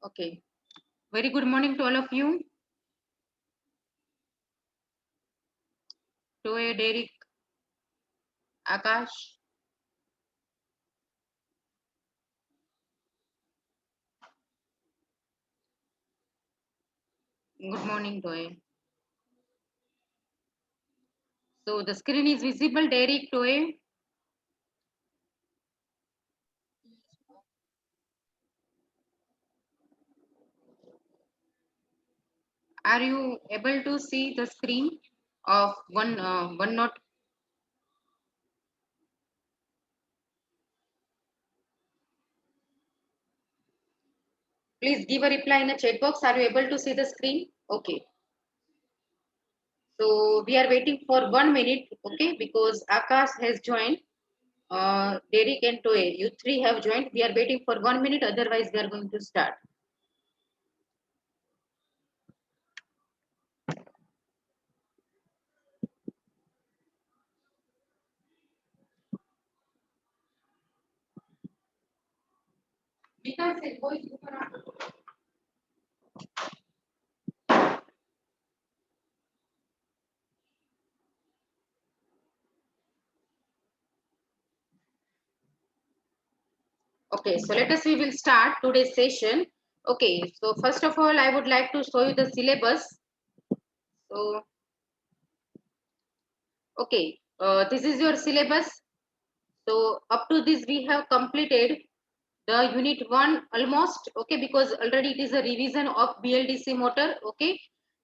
Okay. Very good morning to all of you. Toy, Derek, Akash. Good morning, Toy. So the screen is visible, Derek, Toy. Are you able to see the screen of one note? Please give a reply in the chat box. Are you able to see the screen? Okay. So we are waiting for 1 minute, okay, because Akash has joined. Derek and Toy, you three have joined. We are waiting for 1 minute. Otherwise, we are going to start. Vikas said, voice over. Okay, so let us we will start today's session. Okay, so first of all, I would like to show you the syllabus. So, okay, this is your syllabus. So up to this, we have completed the unit 1 almost, okay, because already it is a revision of BLDC motor, okay.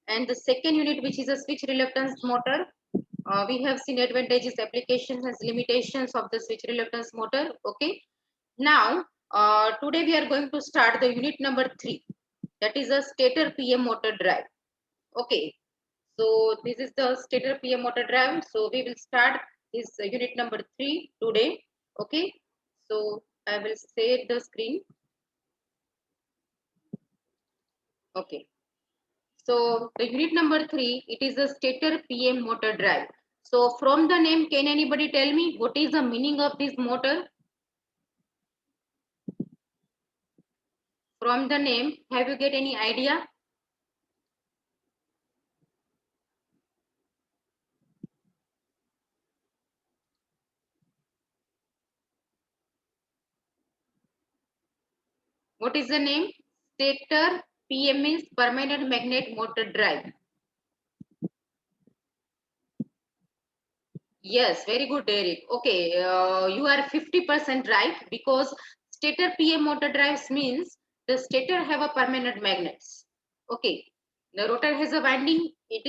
And the second unit, which is a switch reluctance motor, we have seen advantages, applications and limitations of the switch reluctance motor, okay. Now, today we are going to start the unit number 3, that is a stator PM motor drive. Okay, so this is the stator PM motor drive. So we will start this unit number 3 today. Okay, so I will share the screen. Okay, so the unit number 3, it is a stator PM motor drive. So from the name, can anybody tell me what is the meaning of this motor? From the name, have you get any idea? What is the name? Stator PMS permanent magnet motor drive. Yes, very good, Derek. Okay, you are 50% right, because stator PM motor drives means the stator have a permanent magnets. Okay, the rotor has a winding. It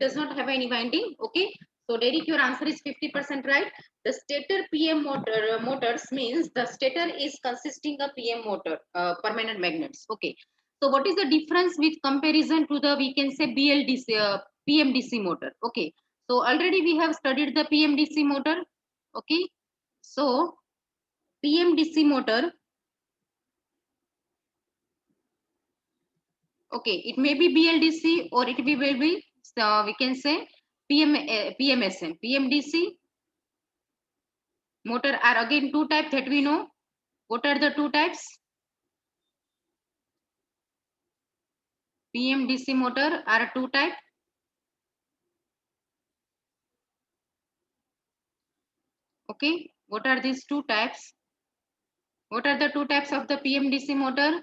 does not have any winding. Okay, so Derek, your answer is 50% right. The stator PM motors means the stator is consisting of PM motor permanent magnets. Okay, so what is the difference with comparison to the, we can say, BLDC PMDC motor? Okay, so already we have studied the PMDC motor. Okay, so PMDC motor, okay, it may be BLDC or it will be, so we can say PMSM. PMDC motor are again two types that we know. What are the two types? PMDC motor are two types. Okay, what are these two types? What are the two types of the PMDC motor?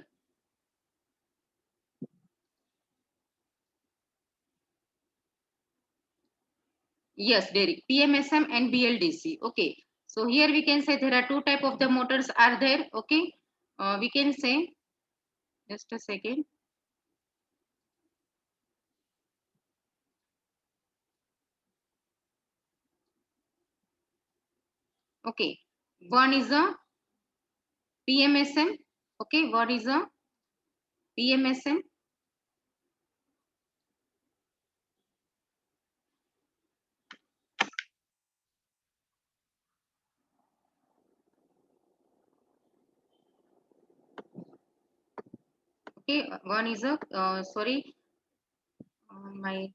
Yes, Derek, PMSM and BLDC. Okay, so here we can say there are two type of the motors are there. Okay, we can say, just a second. Okay, one is a PMSM. Okay, what is a PMSM? Okay, one is a sorry, my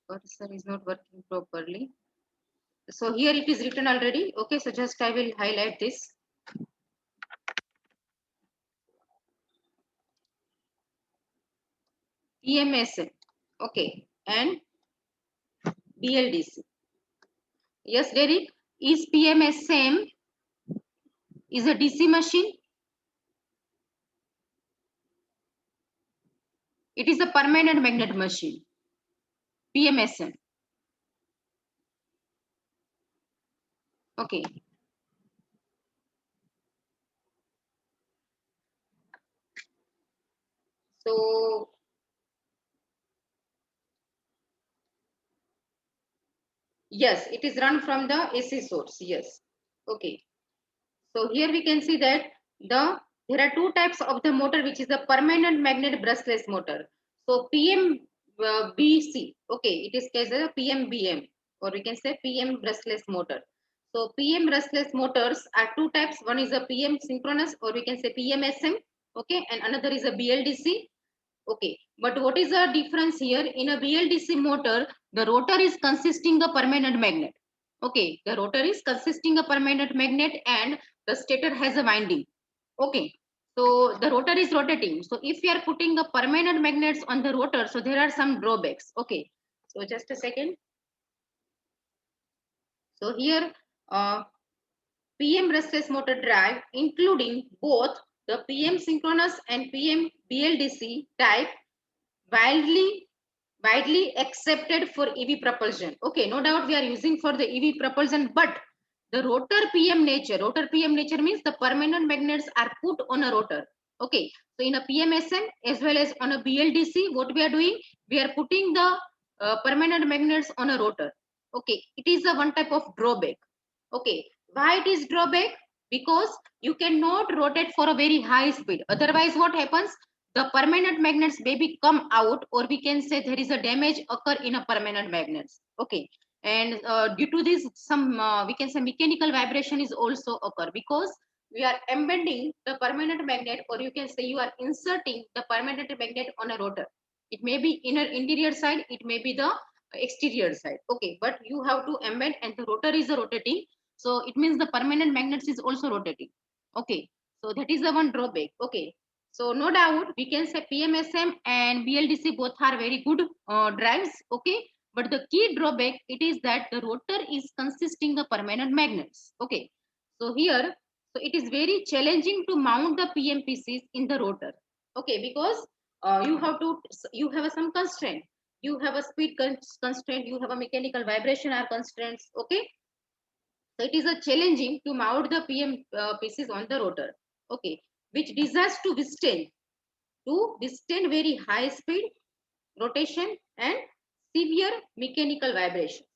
cursor is not working properly. So here it is written already. Okay, so just I will highlight this. PMSM. Okay, and BLDC. Yes, Derek, is PMSM is a DC machine? It is a permanent magnet machine. PMSM. Okay. So yes, it is run from the AC source. Yes. Okay. So here we can see that there are two types of the motor, which is the permanent magnet brushless motor. So PMBC. Okay, it is called as a PMBM, or we can say PM brushless motor. So PM brushless motors are two types. One is a PM synchronous, or we can say PMSM. Okay, and another is a BLDC. Okay, but what is the difference here? In a BLDC motor, the rotor is consisting of permanent magnet. Okay, the rotor is consisting of permanent magnet and the stator has a winding. Okay, so the rotor is rotating. So if we are putting the permanent magnets on the rotor, so there are some drawbacks. Okay, so just a second. So here, PM brushless motor drive, including both the PM synchronous and PM BLDC type, widely widely accepted for EV propulsion. Okay, no doubt we are using for the EV propulsion, but the rotor PM nature means the permanent magnets are put on a rotor. Okay, so in a PMSM as well as on a BLDC, what we are doing, we are putting the permanent magnets on a rotor. Okay, it is a one type of drawback. Okay, why it is drawback? Because you cannot rotate for a very high speed. Otherwise, what happens? The permanent magnets maybe come out, or we can say there is a damage occur in a permanent magnets. Okay, and due to this, some we can say mechanical vibration is also occur, because we are embedding the permanent magnet, or you can say you are inserting the permanent magnet on a rotor. It may be inner interior side, it may be the exterior side. Okay, but you have to embed, and the rotor is rotating, so it means the permanent magnets is also rotating. Okay, so that is the one drawback. Okay, so no doubt we can say PMSM and BLDC both are very good drives. Okay, but the key drawback it is that the rotor is consisting of permanent magnets. Okay, so here, so it is very challenging to mount the PMPCs in the rotor. Okay, because you have some constraint. You have a speed constraint. You have a mechanical vibration or constraints. Okay, so it is a challenging to mount the PM pieces on the rotor. Okay, which desires to withstand very high speed rotation and severe mechanical vibrations.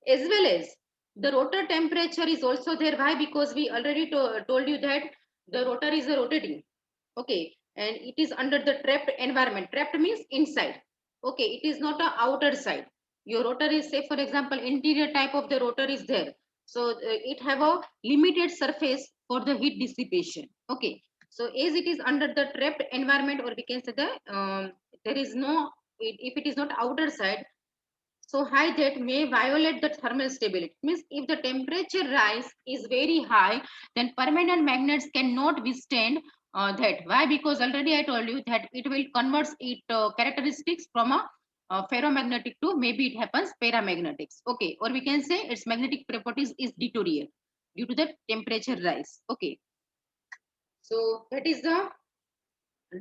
As well as the rotor temperature is also there. Why? Because we already told you that the rotor is a rotating. Okay, and it is under the trapped environment. Trapped means inside. Okay, it is not a outer side. Your rotor is, say for example, interior type of the rotor is there, so it have a limited surface for the heat dissipation. Okay, so as it is under the trapped environment, or we can say the there is no, if it is not outer side, so high that may violate the thermal stability. Means if the temperature rise is very high, then permanent magnets cannot withstand that. Why? Because already I told you that it will convert its characteristics from a ferromagnetic to, maybe it happens paramagnetics. Okay, or we can say its magnetic properties is deteriorate due to the temperature rise. Okay, so that is the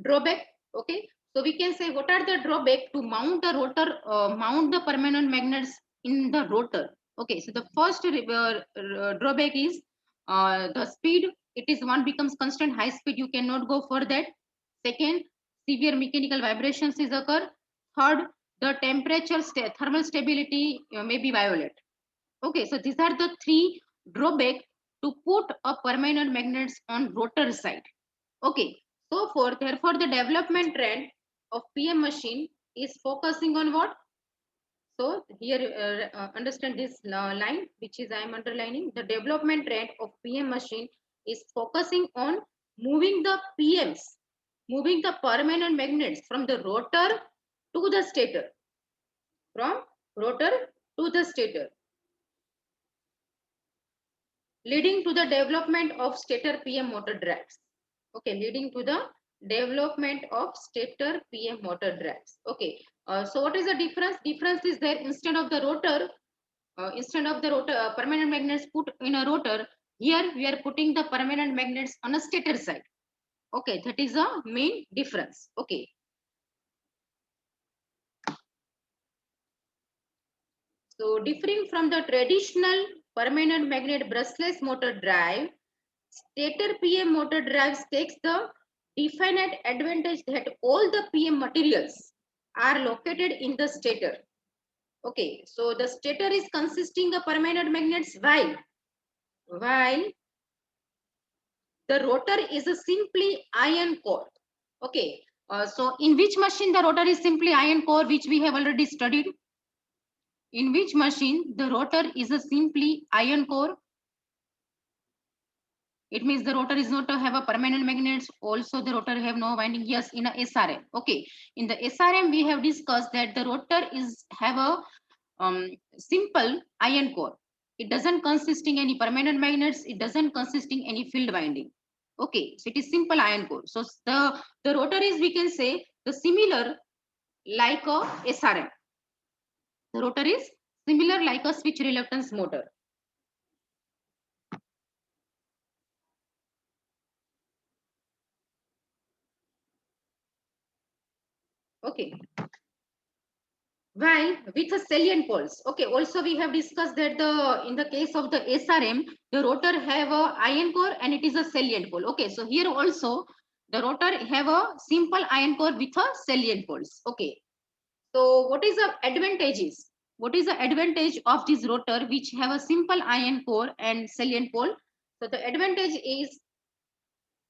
drawback. Okay, so we can say what are the drawback to mount the rotor, mount the permanent magnets in the rotor. Okay, so the first drawback is the speed. It is one becomes constant high speed, you cannot go for that. Second, severe mechanical vibrations is occur. Third, the temperature thermal stability may be violate. Okay, so these are the three drawback to put a permanent magnets on rotor side. Okay, so for therefore the development trend of PM machine is focusing on what? So here understand this line which is I am underlining. The development trend of PM machine is focusing on moving the PMs, moving the permanent magnets from the rotor to the stator, from rotor to the stator, leading to the development of stator PM motor drives. Okay, leading to the Development of stator PM motor drives. Okay. So what is the difference? Difference is there, instead of the rotor permanent magnets put in a rotor, here we are putting the permanent magnets on a stator side. Okay, that is the main difference. Okay. So differing from the traditional permanent magnet brushless motor drive, stator PM motor drives takes the definite advantage that all the PM materials are located in the stator. Okay, so the stator is consisting of permanent magnets, while the rotor is a simply iron core. Okay, so in which machine the rotor is simply iron core, which we have already studied? In which machine the rotor is a simply iron core? It means the rotor is not to have a permanent magnets. Also, the rotor have no winding. Yes, in a SRM. Okay, in the SRM we have discussed that the rotor is have a simple iron core. It doesn't consisting any permanent magnets. It doesn't consisting any field winding. Okay, so it is simple iron core. So the rotor is, we can say, the similar like a SRM. The rotor is similar like a switch reluctance motor. Okay. While with a salient poles. Okay, also we have discussed that in the case of the SRM, the rotor have a iron core and it is a salient pole. Okay, so here also the rotor have a simple iron core with a salient poles. Okay, so what is the advantages? What is the advantage of this rotor which have a simple iron core and salient pole? So the advantage is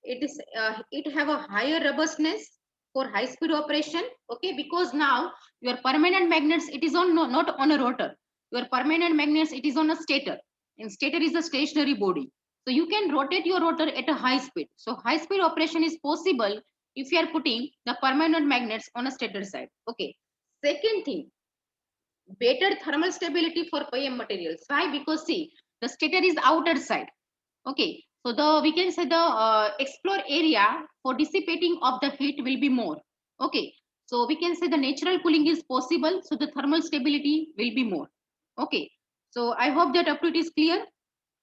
it have a higher robustness for high speed operation. Okay, because now your permanent magnets, it is on not on a rotor. Your permanent magnets, it is on a stator, and stator is a stationary body, so you can rotate your rotor at a high speed. So high speed operation is possible if you are putting the permanent magnets on a stator side. Okay, second thing, better thermal stability for PM materials. Why? Because see, the stator is outer side. Okay, so the we can say the explore area for dissipating of the heat will be more. Okay, so we can say the natural cooling is possible, so the thermal stability will be more. Okay, so I hope that up to it is clear.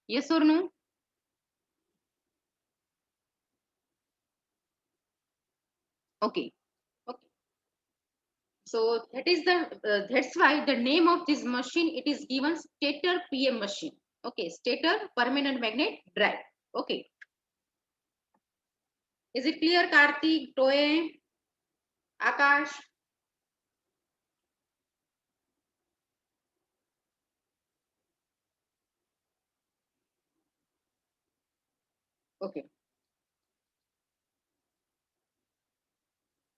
Yes or no? Okay. Okay. So that is the that's why the name of this machine, it is given stator PM machine. Okay, stator permanent magnet drive. Okay, is it clear, Karthik, Toye, Akash? Okay.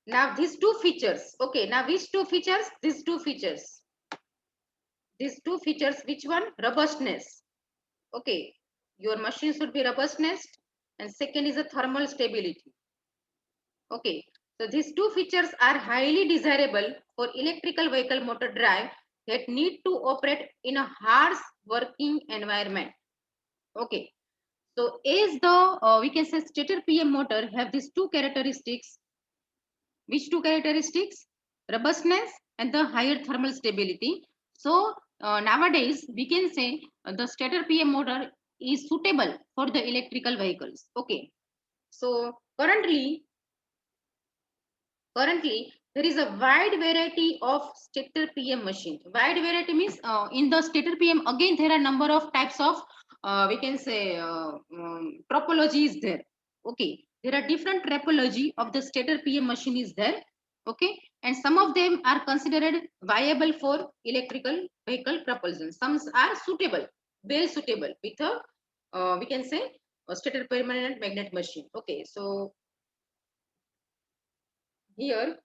Now these two features. Okay, now which two features? These two features. These two features, which one? Robustness. Okay, your machine should be robustness, and second is the thermal stability. Okay, so these two features are highly desirable for electrical vehicle motor drive that need to operate in a harsh working environment. Okay, so as the we can say stator PM motor have these two characteristics. Which two characteristics? Robustness and the higher thermal stability. So nowadays we can say the stator PM motor is suitable for the electrical vehicles. Okay, so currently there is a wide variety of stator PM machine. Wide variety means in the stator PM again there are number of types of we can say topology is there. Okay, there are different topology of the stator PM machine is there. Okay, and some of them are considered viable for electrical vehicle propulsion. Some are suitable, very suitable with a we can say a stator permanent magnet machine. Okay, so here.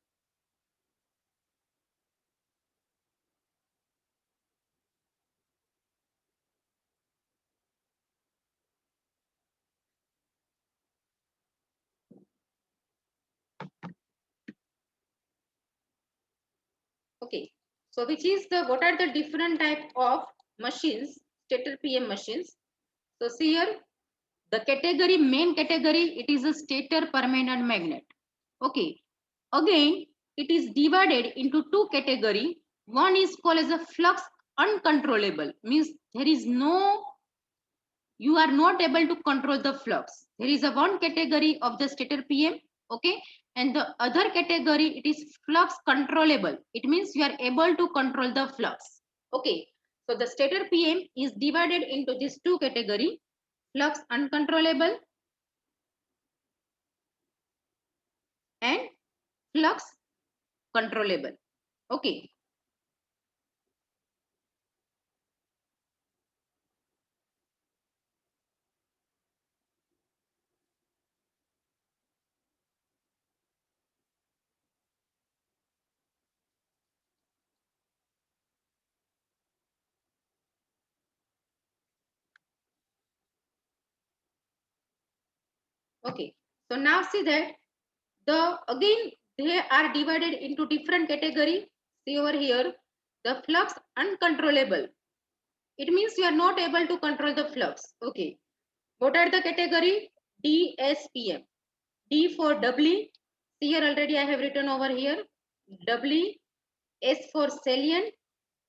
Okay, so which is the what are the different type of machines, stator PM machines? So see here, the category, main category, it is a stator permanent magnet. Okay. Again, it is divided into two categories. One is called as a flux uncontrollable, means there is no, you are not able to control the flux. There is a one category of the stator PM, okay, and the other category it is flux controllable. It means you are able to control the flux. Okay, so the stator PM is divided into these two category: flux uncontrollable and flux controllable. Okay. Okay, so now see that the again they are divided into different category. See over here, the flux uncontrollable. It means you are not able to control the flux. Okay, what are the category? DSPM. D for doubly. See here already I have written over here. Doubly. S for salient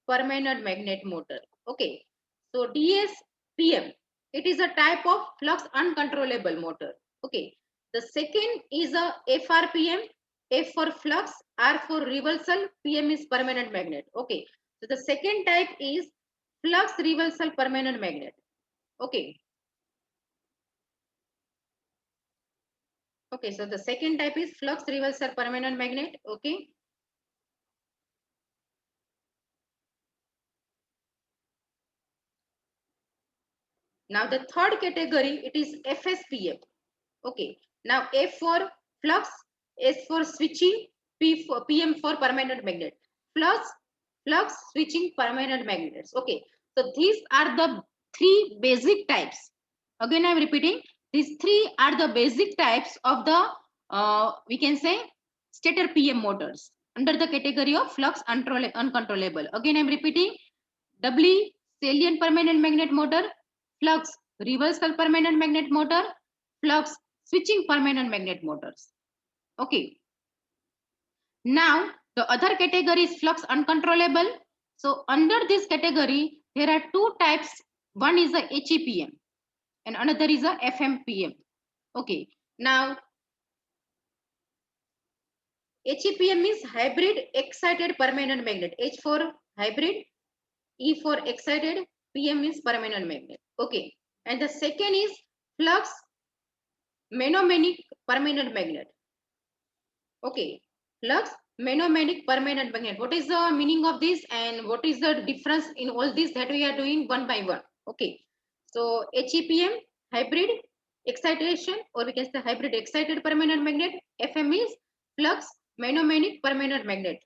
permanent magnet motor. Okay, so DSPM, it is a type of flux uncontrollable motor. Okay, the second is a FRPM. F for flux, R for reversal, PM is permanent magnet. Okay, so the second type is flux reversal permanent magnet. Okay, okay, so the second type is flux reversal permanent magnet. Okay, now the third category it is FSPM. Okay. Now F for flux, S for switching, P for PM for permanent magnet. Flux, switching, permanent magnets. Okay. So these are the three basic types. Again, I am repeating. These three are the basic types of the we can say stator PM motors under the category of flux uncontrollable. Again, I am repeating. Doubly salient permanent magnet motor, flux reversal permanent magnet motor, flux switching permanent magnet motors. Okay. Now the other category is flux uncontrollable. So under this category, there are two types. One is a HEPM and another is a FMPM. Okay. Now HEPM is hybrid excited permanent magnet. H for hybrid, E for excited, PM is permanent magnet. Okay. And the second is flux monomanic permanent magnet. Okay. Flux monomanic permanent magnet. What is the meaning of this and what is the difference in all this that we are doing one by one? Okay. So HEPM hybrid excitation, or we can say hybrid excited permanent magnet. FM is flux monomanic permanent magnet.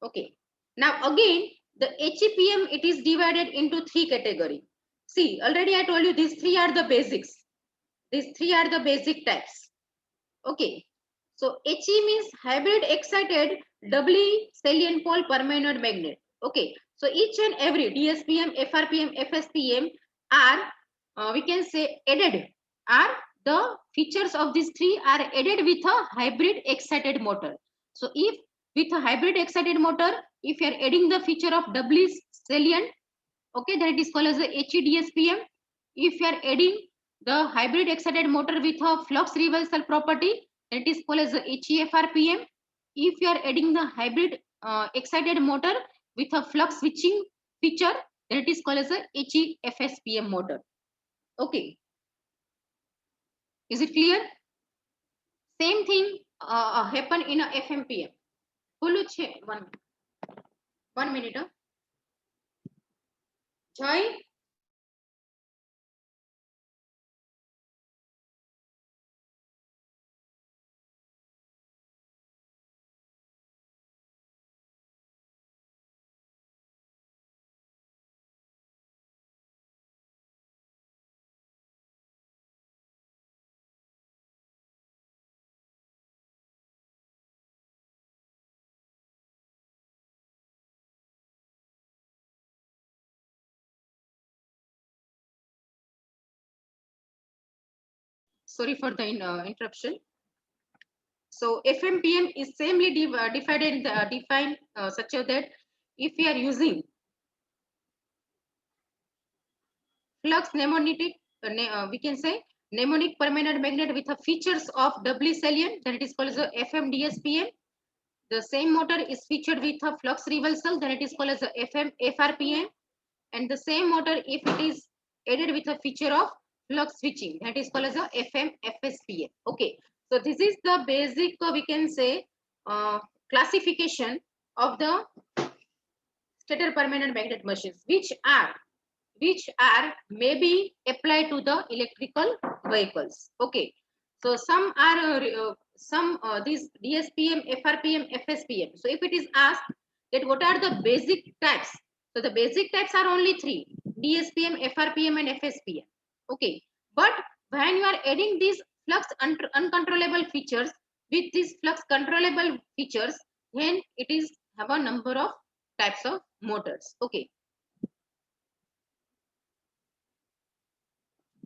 Okay. Now again, the HEPM, it is divided into three categories. See, already I told you these three are the basics. These three are the basic types. Okay. So HE means hybrid excited doubly salient pole permanent magnet. Okay. So each and every DSPM, FRPM, FSPM are we can say added, are the features of these three are added with a hybrid excited motor. So if with a hybrid excited motor, if you are adding the feature of doubly salient, okay, then it is called as a HEDSPM. If you are adding the hybrid excited motor with a flux reversal property, that is called as a HEFRPM. If you are adding the hybrid excited motor with a flux switching feature, then it is called as a HEFSPM motor. Okay, is it clear? Same thing happen in a FMPM. One minute. Joy. Sorry for the interruption. So FMPM is samely defined such that if we are using flux mnemonic, we can say mnemonic permanent magnet with a features of doubly salient, then it is called as a FMDSPM. The same motor is featured with a flux reversal, then it is called as a FRPM. And the same motor, if it is added with a feature of flux switching, that is called as a FMFSPM. Okay, so this is the basic, we can say, classification of the stator permanent magnet machines, which are maybe applied to the electrical vehicles. Okay, so some are these DSPM, FRPM, FSPM. So if it is asked that what are the basic types, so the basic types are only three: DSPM, FRPM, and FSPM. Okay, but when you are adding these flux uncontrollable features with these flux controllable features, then it is have a number of types of motors. Okay,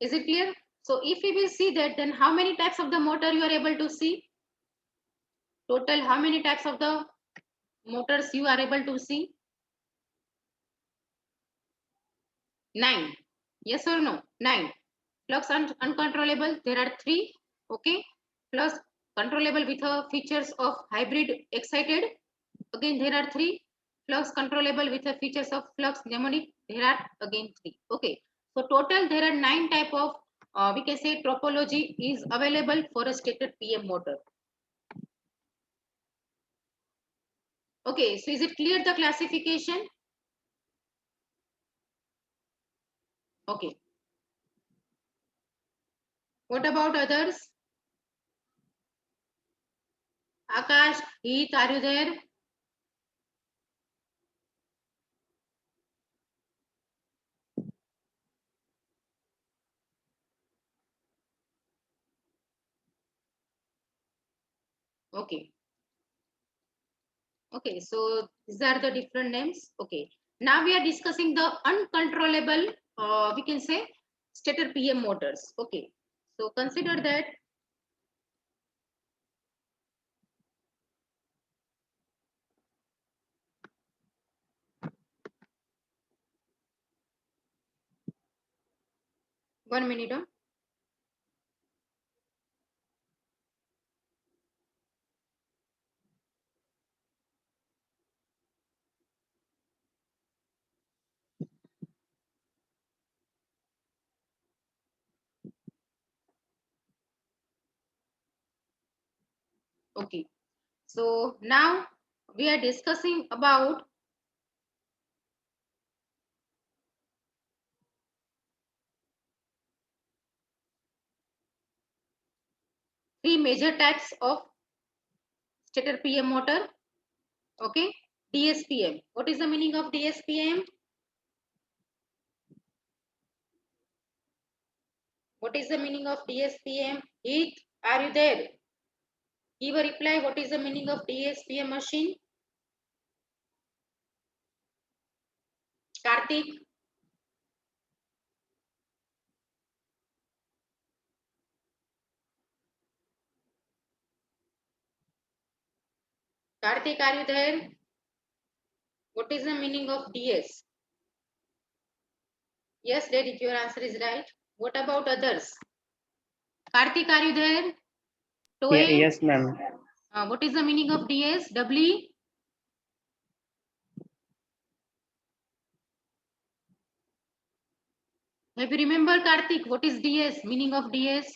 is it clear? So if we will see that, then how many types of the motor you are able to see? Total, how many types of the motors you are able to see? 9. Yes or no? 9. Flux uncontrollable, there are 3. Okay. Plus controllable with features of hybrid excited. Again, there are 3. Flux controllable with features of flux mnemonic. There are again 3. Okay. So total there are 9 type of we can say topology is available for a stator PM motor. Okay, so is it clear the classification? Okay. What about others? Akash, Heath, are you there? Okay. Okay, so these are the different names. Okay. Now we are discussing the uncontrollable, we can say stator PM motors. Okay. So consider that 1 minute. Okay. So now we are discussing about three major types of stator PM motor. Okay. DSPM. What is the meaning of DSPM? What is the meaning of DSPM? Heath, are you there? Give a reply. What is the meaning of DSPM machine? Karthik, Karthik, are you there? What is the meaning of DS? Yes, Derek, your answer is right. What about others? Karthik, are you there? Yeah, Toe, yes, ma'am. what is the meaning of DS? W? Have you remember, Karthik, what is DS? Meaning of DS?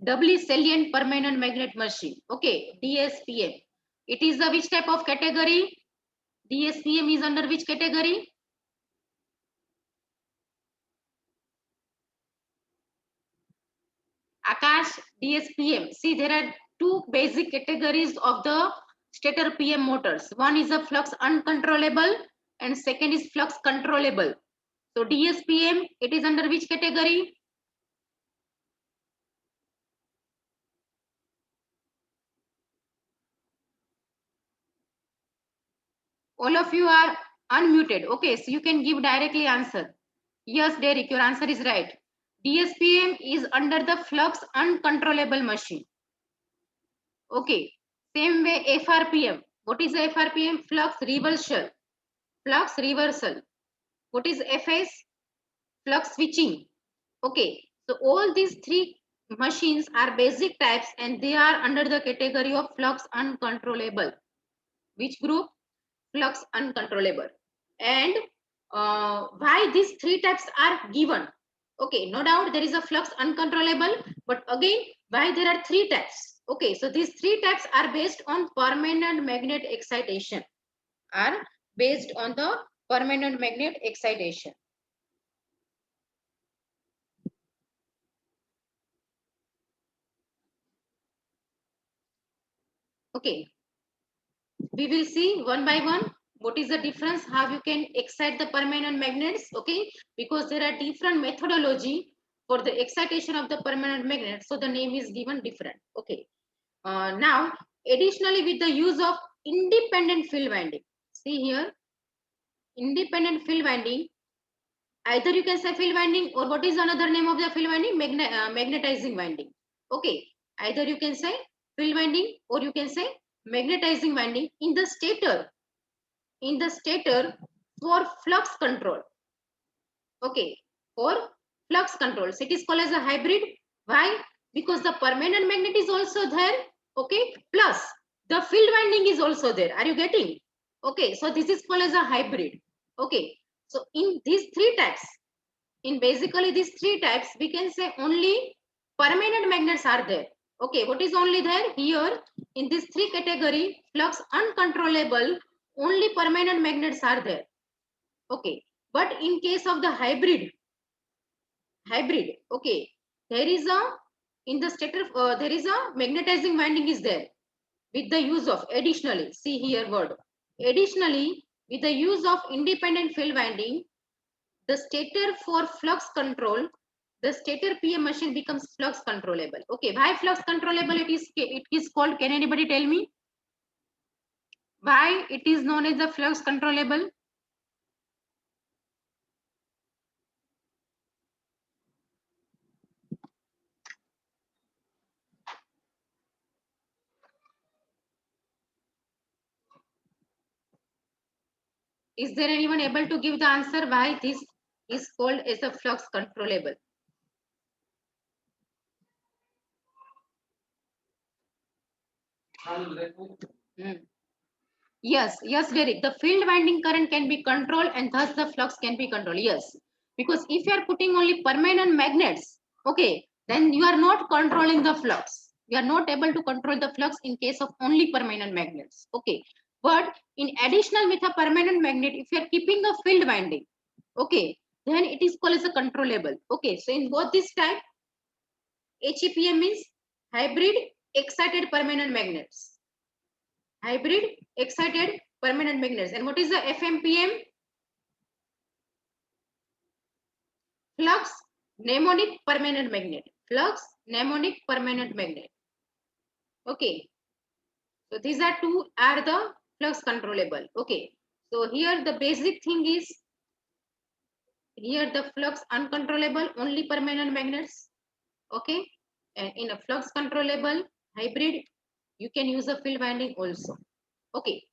Doubly salient permanent magnet machine. Okay, DSPM. It is the which type of category? DSPM is under which category? Akash, DSPM. See, there are two basic categories of the stator PM motors. One is a flux uncontrollable and second is flux controllable. So DSPM, it is under which category? All of you are unmuted. Okay, so you can give directly answer. Yes, Derek, your answer is right. DSPM is under the flux uncontrollable machine. Okay, same way FRPM. What is FRPM? Flux reversal. Flux reversal. What is FS? Flux switching. Okay, so all these three machines are basic types and they are under the category of flux uncontrollable. Which group? Flux uncontrollable. And why these three types are given? Okay, no doubt there is a flux uncontrollable, but again, why there are three types? Okay, so these three types are based on permanent magnet excitation, are based on the permanent magnet excitation. Okay, we will see one by one what is the difference, how you can excite the permanent magnets. Okay, because there are different methodology for the excitation of the permanent magnet, so the name is given different. Okay, now additionally with the use of independent field winding, see here, independent field winding, either you can say field winding, or what is another name of the field winding? Magnetizing winding. Okay, either you can say field winding or you can say magnetizing winding in the stator, for flux control. Okay, for flux control. So it is called as a hybrid. Why? Because the permanent magnet is also there. Okay, plus the field winding is also there. Are you getting? Okay, so this is called as a hybrid. Okay, so in these three types, in basically these three types, we can say only permanent magnets are there. Okay, what is only there here in this three category? Flux uncontrollable, only permanent magnets are there. Okay, but in case of the hybrid, okay, there is a, in the stator, there is a magnetizing winding is there with the use of, additionally, see here word, additionally with the use of independent field winding, the stator for flux control, the stator PM machine becomes flux controllable. Okay, why flux controllable it is called? Can anybody tell me why it is known as the flux controllable? Is there anyone able to give the answer why this is called as a flux controllable? Yes, Derek. The field winding current can be controlled and thus the flux can be controlled. Yes, because if you are putting only permanent magnets, okay, then you are not controlling the flux. You are not able to control the flux in case of only permanent magnets. Okay, but in additional with a permanent magnet, if you are keeping a field winding, okay, then it is called as a controllable. Okay, so in both this type, HEPM means hybrid excited permanent magnets. Hybrid excited permanent magnets. And what is the FMPM? Flux mnemonic permanent magnet. Flux mnemonic permanent magnet. Okay. So these are two are the flux controllable. Okay. So here the basic thing is, here the flux uncontrollable, only permanent magnets. Okay. And in a flux controllable hybrid, you can use a field winding also. Okay.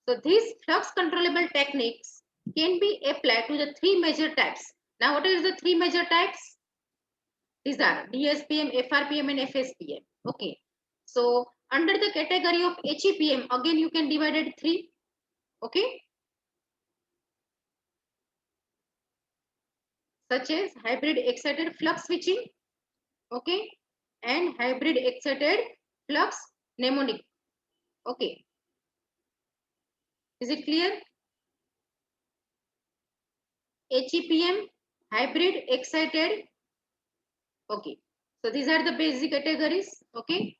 So these flux controllable techniques can be applied to the three major types. Now, what is the three major types? These are DSPM, FRPM, and FSPM. Okay. So under the category of HEPM, again you can divide it three. Okay. Such as hybrid excited flux switching. Okay. And hybrid excited flux mnemonic. Okay. Is it clear? HEPM, hybrid excited. Okay. So these are the basic categories. Okay.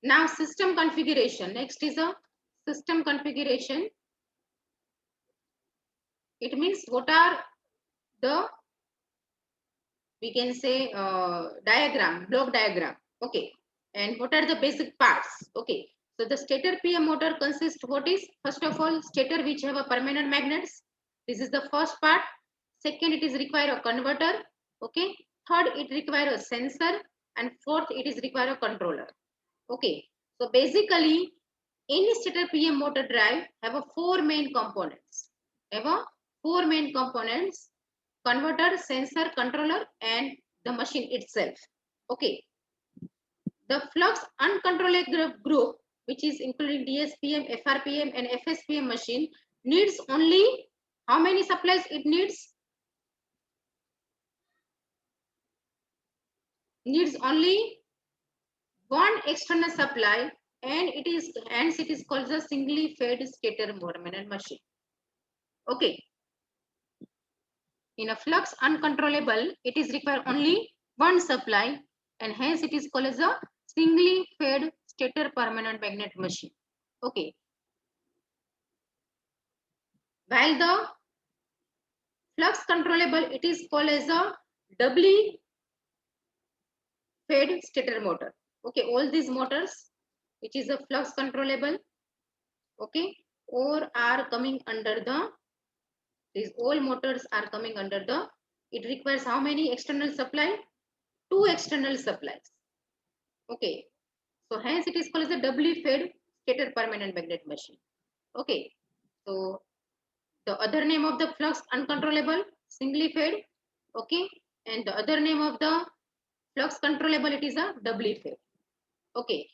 Now system configuration. Next is a system configuration. It means what are the, we can say diagram, block diagram. Okay. And what are the basic parts? Okay. So the stator PM motor consists, what is, first of all, stator which have a permanent magnets. This is the first part. Second, it is require a converter. Okay. Third, it require a sensor. And fourth, it is require a controller. Okay. So basically, any stator PM motor drive have a four main components. Have a four main components: converter, sensor, controller, and the machine itself. Okay. The flux uncontrollable group, which is including DSPM, FRPM, and FSPM machine, needs only how many supplies it needs? Needs only one external supply, and it is called the singly fed stator permanent machine. Okay. In a flux uncontrollable, it is required only one supply, and hence it is called as a singly fed stator permanent magnet machine. Okay. While the flux controllable, it is called as a doubly fed stator motor. Okay, all these motors, which is a flux controllable, okay, or are coming under the, these all motors are coming under the, it requires how many external supply? Two external supplies. Okay, so hence it is called as a doubly fed stator permanent magnet machine. Okay, so the other name of the flux uncontrollable, singly fed. Okay, and the other name of the flux controllable, it is a doubly fed. Okay,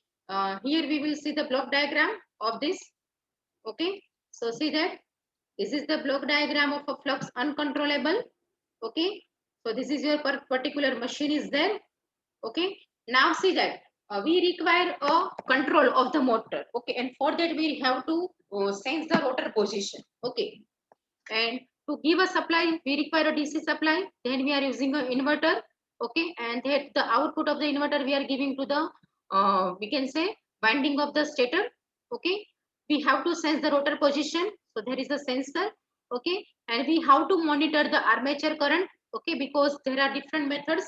here we will see the block diagram of this. Okay, so see that this is the block diagram of a flux uncontrollable. Okay, so this is your particular machine is there. Okay, now see that we require a control of the motor. Okay, and for that we have to sense the rotor position. Okay, and to give a supply we require a DC supply. Then we are using an inverter. Okay, and that the output of the inverter we are giving to the we can say winding of the stator. Okay, we have to sense the rotor position, so there is a sensor. Okay, and we have to monitor the armature current. Okay, because there are different methods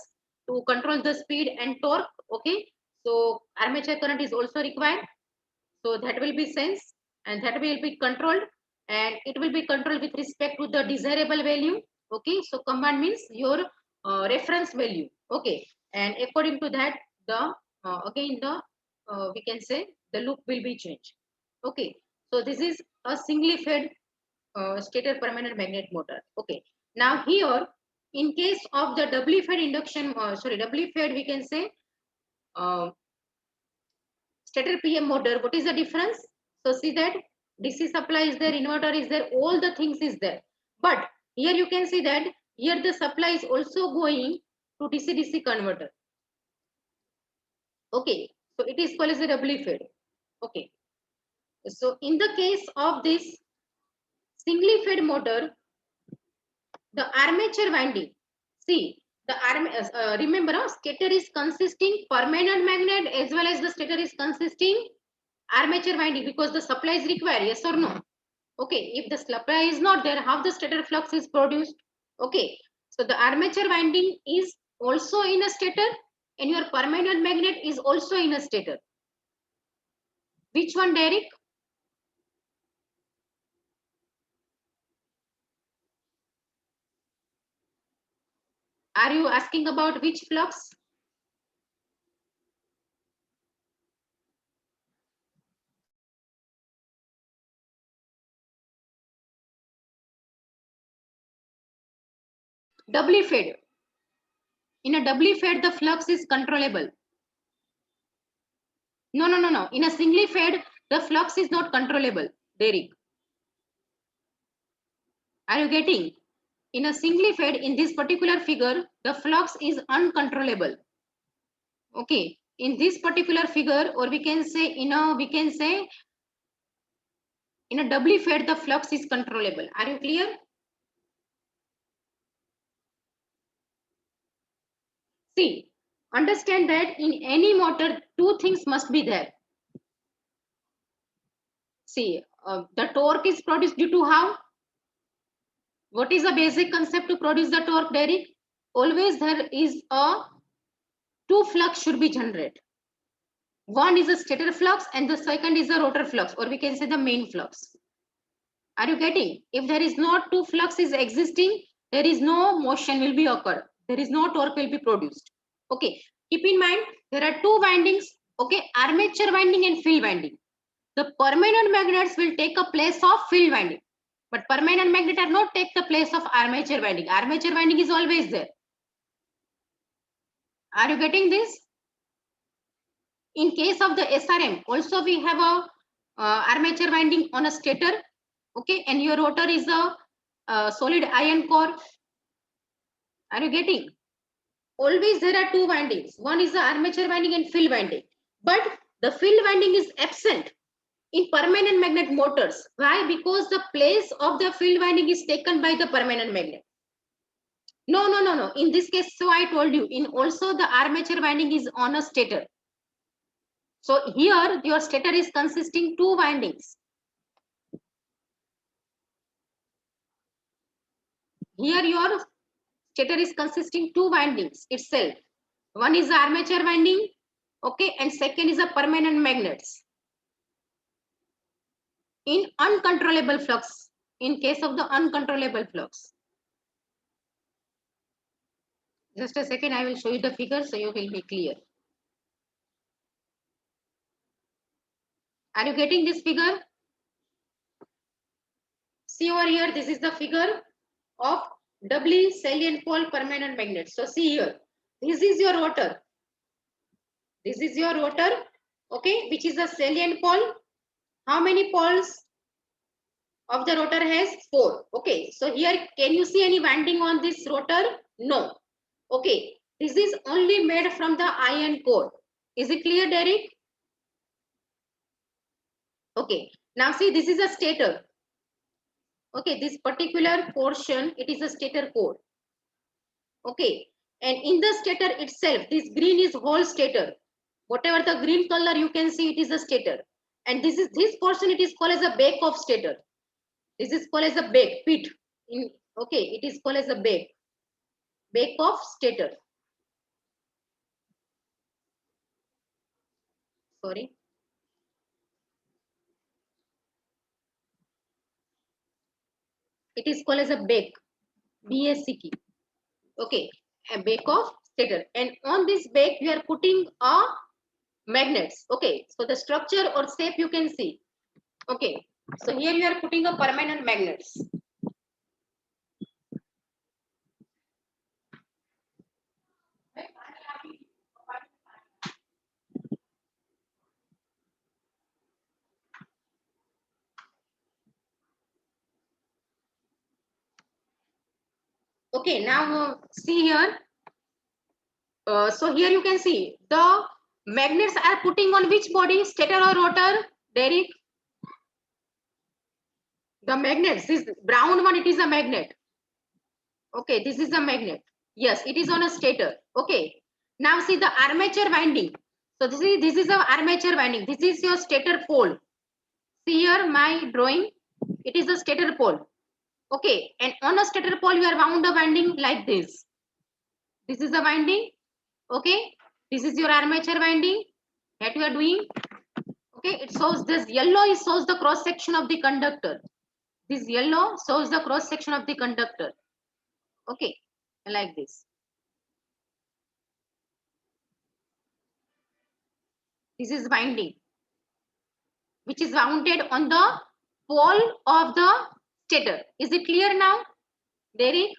to control the speed and torque. Okay, so armature current is also required, so that will be sensed and that will be controlled, and it will be controlled with respect to the desirable value. Okay, so command means your reference value. Okay, and according to that the again the we can say the loop will be changed. Okay, so this is a singly fed stator permanent magnet motor. Okay, now here in case of the doubly fed induction doubly fed, we can say uh, stator PM motor, what is the difference? So see that DC supply is there, inverter is there, all the things is there. But here you can see that here the supply is also going to DC-DC converter. Okay, so it is called as a doubly fed. Okay, so in the case of this singly fed motor, the armature winding, see the remember stator is consisting permanent magnet as well as the stator is consisting armature winding, because the supply is required, yes or no? Okay, if the supply is not there, how the stator flux is produced? Okay, so the armature winding is also in a stator and your permanent magnet is also in a stator. Which one, Derek? Are you asking about which flux? Doubly fed. In a doubly fed, the flux is controllable. No, no, no, no. In a singly fed, the flux is not controllable, Derek. Are you getting? In a singly fed, in this particular figure, the flux is uncontrollable. Okay, in this particular figure, or we can say in a doubly fed, the flux is controllable. Are you clear? See, understand that in any motor, two things must be there. See, the torque is produced due to how? What is the basic concept to produce the torque, Derek? Always there is a two flux should be generated. One is a stator flux and the second is a rotor flux, or we can say the main flux. Are you getting? If there is not two flux is existing, there is no motion will be occurred. There is no torque will be produced. Okay, keep in mind there are two windings. Okay, armature winding and field winding. The permanent magnets will take a place of field winding, but permanent magnet are not take the place of armature winding. Armature winding is always there. Are you getting this? In case of the SRM, also we have a armature winding on a stator. Okay, and your rotor is a solid iron core. Are you getting? Always there are two windings. One is the armature winding and field winding. But the field winding is absent in permanent magnet motors. Why? Because the place of the field winding is taken by the permanent magnet. No. In this case, so I told you, in also the armature winding is on a stator. So here your stator is consisting two windings. Here your stator is consisting two windings itself. One is the armature winding, okay, and second is a permanent magnets. In uncontrollable flux, in case of the uncontrollable flux. Just a second, I will show you the figure so you will be clear. Are you getting this figure? See over here, this is the figure of doubly salient pole permanent magnet. So see here, this is your rotor. This is your rotor, okay, which is a salient pole. How many poles of the rotor has? 4. Okay, so here can you see any winding on this rotor? No. Okay, this is only made from the iron core. Is it clear, Derek? Okay, now see, this is a stator. Okay, this particular portion, it is a stator core. Okay, and in the stator itself, this green is whole stator. Whatever the green color you can see, it is a stator. And this portion, it is called as a back of stator. This is called as a back pit. Okay, it is called as a back of stator. Sorry. It is called as a back, BACK. Okay, a back of stator. And on this back, we are putting a magnets. Okay, so the structure or shape you can see. Okay, so here you are putting a permanent magnets. Okay, now see here. So here you can see the magnets are putting on which body, stator or rotor, Derek? The magnets, this brown one, it is a magnet. Okay, this is a magnet. Yes, it is on a stator. Okay, now see the armature winding. So this is a armature winding. This is your stator pole. See here my drawing. It is a stator pole. Okay, and on a stator pole you are wound a winding like this. This is the winding. Okay, this is your armature winding that you are doing. Okay, it shows this yellow is shows the cross section of the conductor. This yellow shows the cross section of the conductor. Okay, like this. This is winding, which is wounded on the pole of the stator. Is it clear now, Derek?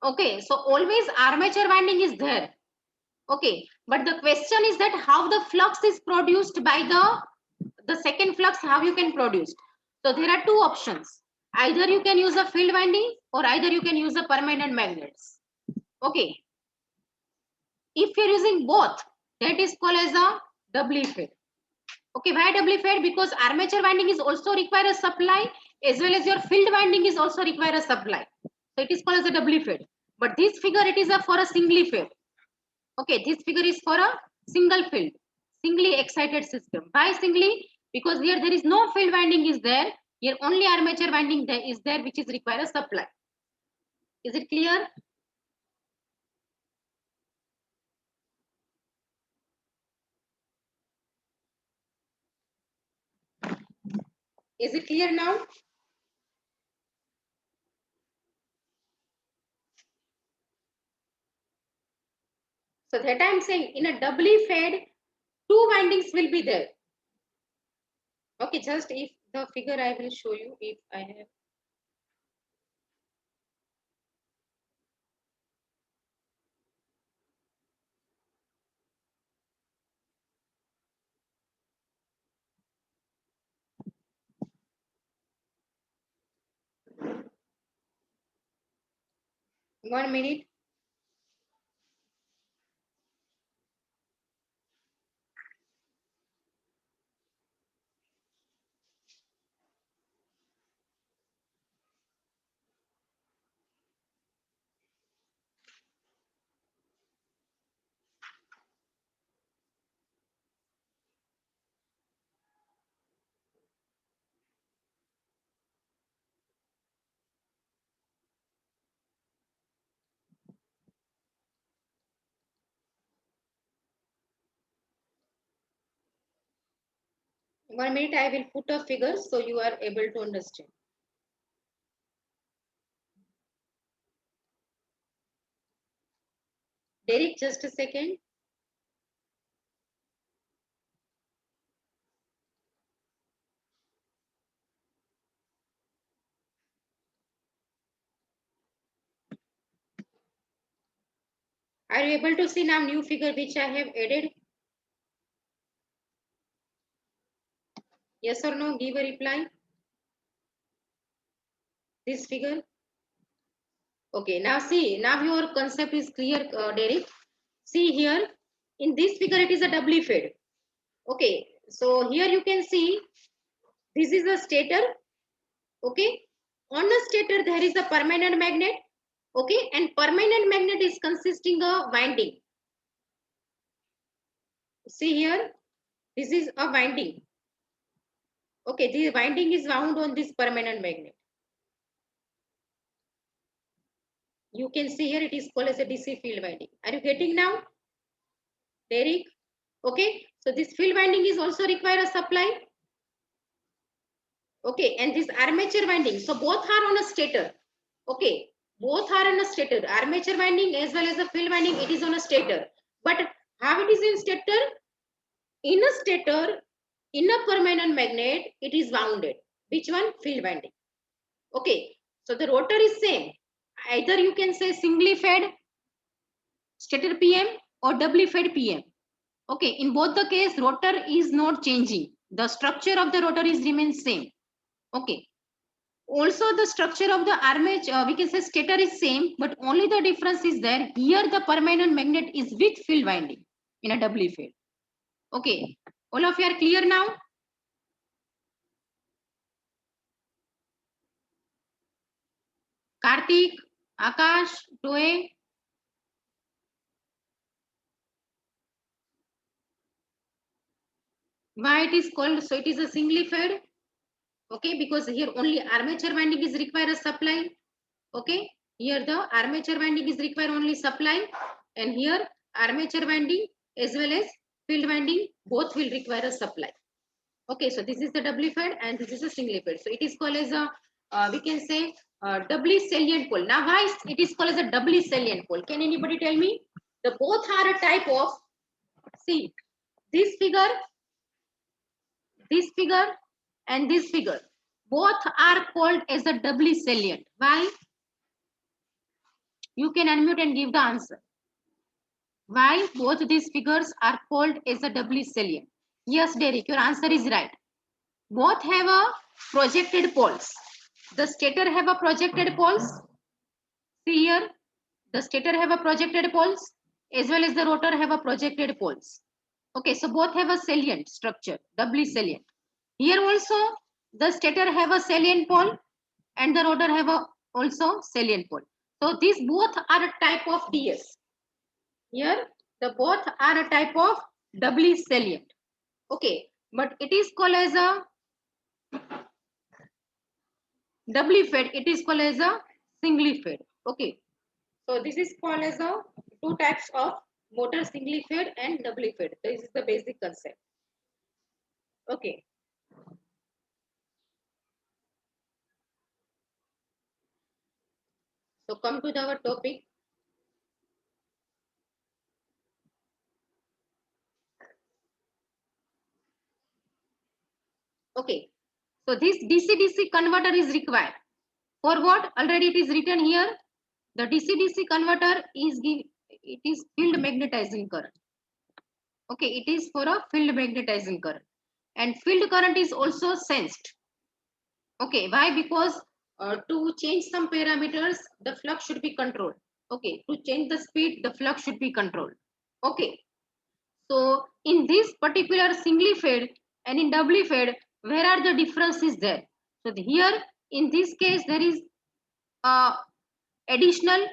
Okay, so always armature winding is there. Okay, but the question is that how the flux is produced by the second flux, how you can produce. So there are two options. Either you can use a field winding or either you can use a permanent magnets. Okay, if you're using both, that is called as a doubly fed. Okay, why doubly fed? Because armature winding is also require a supply as well as your field winding is also require a supply. So it is called as a doubly fed. But this figure, it is for a singly fed. Okay, this figure is for a single field, singly excited system. Why singly? Because here there is no field winding is there. Here only armature winding there is there, which is require a supply. Is it clear? Is it clear now? So that I am saying in a doubly fed, two windings will be there. Okay, just if the figure I will show you if I have. One minute. One minute, I will put a figure so you are able to understand. Derek, just a second. Are you able to see now new figure which I have added? Yes or no? Give a reply. This figure. Okay, now see, now your concept is clear, Derek. See here, in this figure, it is a doubly fed. Okay, so here you can see, this is a stator. Okay, on the stator, there is a permanent magnet. Okay, and permanent magnet is consisting of winding. See here, this is a winding. Okay, the winding is wound on this permanent magnet. You can see here it is called as a DC field winding. Are you getting now, Derek? Okay, so this field winding is also require a supply. Okay, and this armature winding. So both are on a stator. Okay, both are on a stator. Armature winding as well as the field winding, it is on a stator. But how it is in stator? In a stator, in a permanent magnet, it is wounded. Which one? Field winding. Okay, so the rotor is same. Either you can say singly fed stator PM or doubly fed PM. Okay, in both the case, rotor is not changing. The structure of the rotor is remains same. Okay. Also, the structure of the armature, we can say stator is same, but only the difference is there. Here, the permanent magnet is with field winding in a doubly fed. Okay, all of you are clear now? Karthik, Akash, Toe. Why it is called? So it is a singly fed. Okay, because here only armature winding is require a supply. Okay, here the armature winding is require only supply, and here armature winding as well as field winding both will require a supply. Okay, so this is the doubly fed and this is a singly fed. So it is called as a we can say doubly salient pole. Now why it is called as a doubly salient pole? Can anybody tell me? The both are a type of, see, this figure and this figure both are called as a doubly salient. Why? You can unmute and give the answer. Why both these figures are called as a doubly salient? Yes, Derek, your answer is right. Both have a projected poles. The stator have a projected poles. See here, the stator have a projected poles as well as the rotor have a projected poles. Okay, so both have a salient structure, doubly salient. Here also, the stator have a salient pole and the rotor have a also salient pole. So these both are a type of DS. Here, the both are a type of doubly salient. Okay, but it is called as a doubly fed. It is called as a singly fed. Okay, so this is called as a two types of motor, singly fed and doubly fed. This is the basic concept. Okay, so come to our topic. Okay, so this DC-DC converter is required. For what? Already it is written here. The DC-DC converter is it is field magnetizing current. Okay, it is for a field magnetizing current, and field current is also sensed. Okay, why? Because to change some parameters, the flux should be controlled. Okay, to change the speed, the flux should be controlled. Okay, so in this particular singly fed and in doubly fed, where are the differences there? So here in this case, there is additional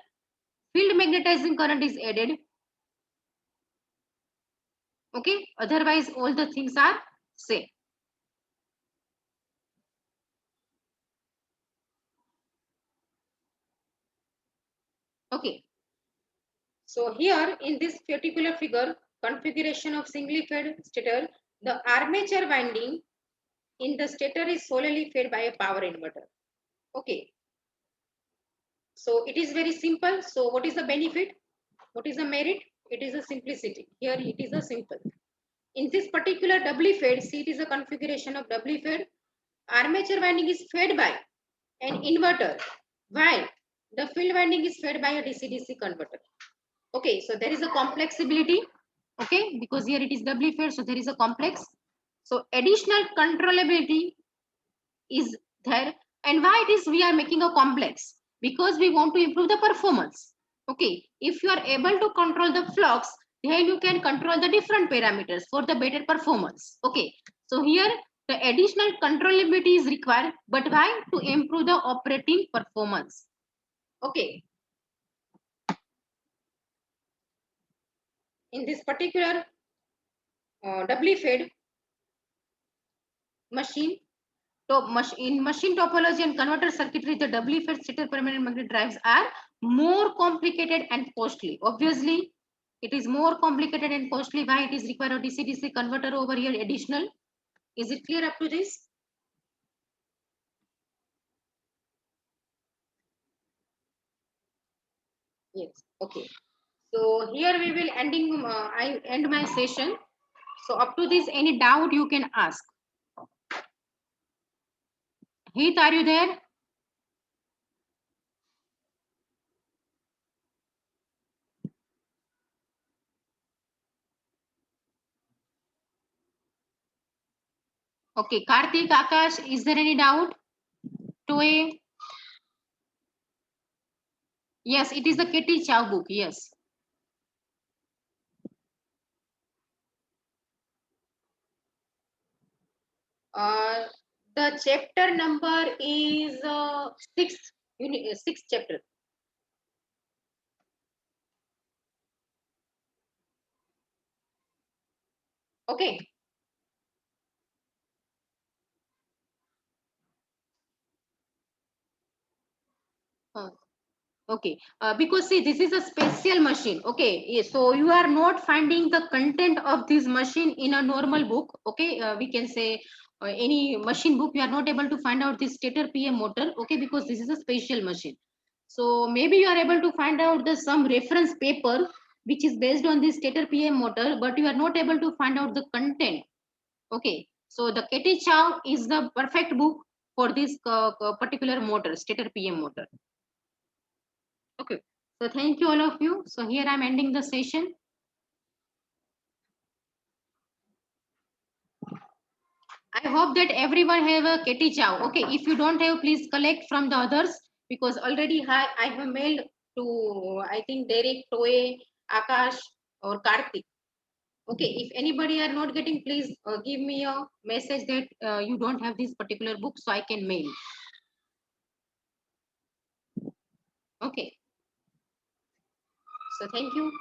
field magnetizing current is added. Okay, otherwise all the things are same. Okay, so here in this particular figure, configuration of singly fed stator, the armature winding in the stator is solely fed by a power inverter. Okay, so it is very simple. So what is the benefit? What is the merit? It is a simplicity. Here it is a simple. In this particular doubly fed, see, it is a configuration of doubly fed. Armature winding is fed by an inverter, while the field winding is fed by a DC-DC converter. Okay, so there is a complexity. Okay, because here it is doubly fed, so there is a complex. So additional controllability is there. And why it is we are making a complex? Because we want to improve the performance. Okay, if you are able to control the flux, then you can control the different parameters for the better performance. Okay, so here the additional controllability is required, but why? To improve the operating performance. Okay, in this particular doubly fed machine, in machine topology and converter circuitry, the doubly fed stator permanent magnet drives are more complicated and costly. Obviously, it is more complicated and costly. Why? It is required a DC-DC converter over here additional. Is it clear up to this? Yes. Okay. So here we will ending. I end my session. So up to this, any doubt you can ask. Heath, are you there? Okay. Karthik, Akash, is there any doubt? Toe? Yes, it is the Katie Chow book. Yes. Uh, the chapter number is sixth unit, sixth chapter. Okay. Uh, okay. Because see, this is a special machine. Okay. Yes. So you are not finding the content of this machine in a normal book. Okay. We can say any machine book. You are not able to find out this stator PM motor. Okay. Because this is a special machine. So maybe you are able to find out the some reference paper which is based on this stator PM motor, but you are not able to find out the content. Okay, so the Katie Chow is the perfect book for this particular motor, stator PM motor. Okay, so thank you all of you. So here I'm ending the session. I hope that everyone have a Katie Chow. Okay, if you don't have, please collect from the others because already I have mailed to I think Derek, Toy, Akash or Karthik. Okay, if anybody are not getting, please give me a message that you don't have this particular book so I can mail. Okay, so thank you.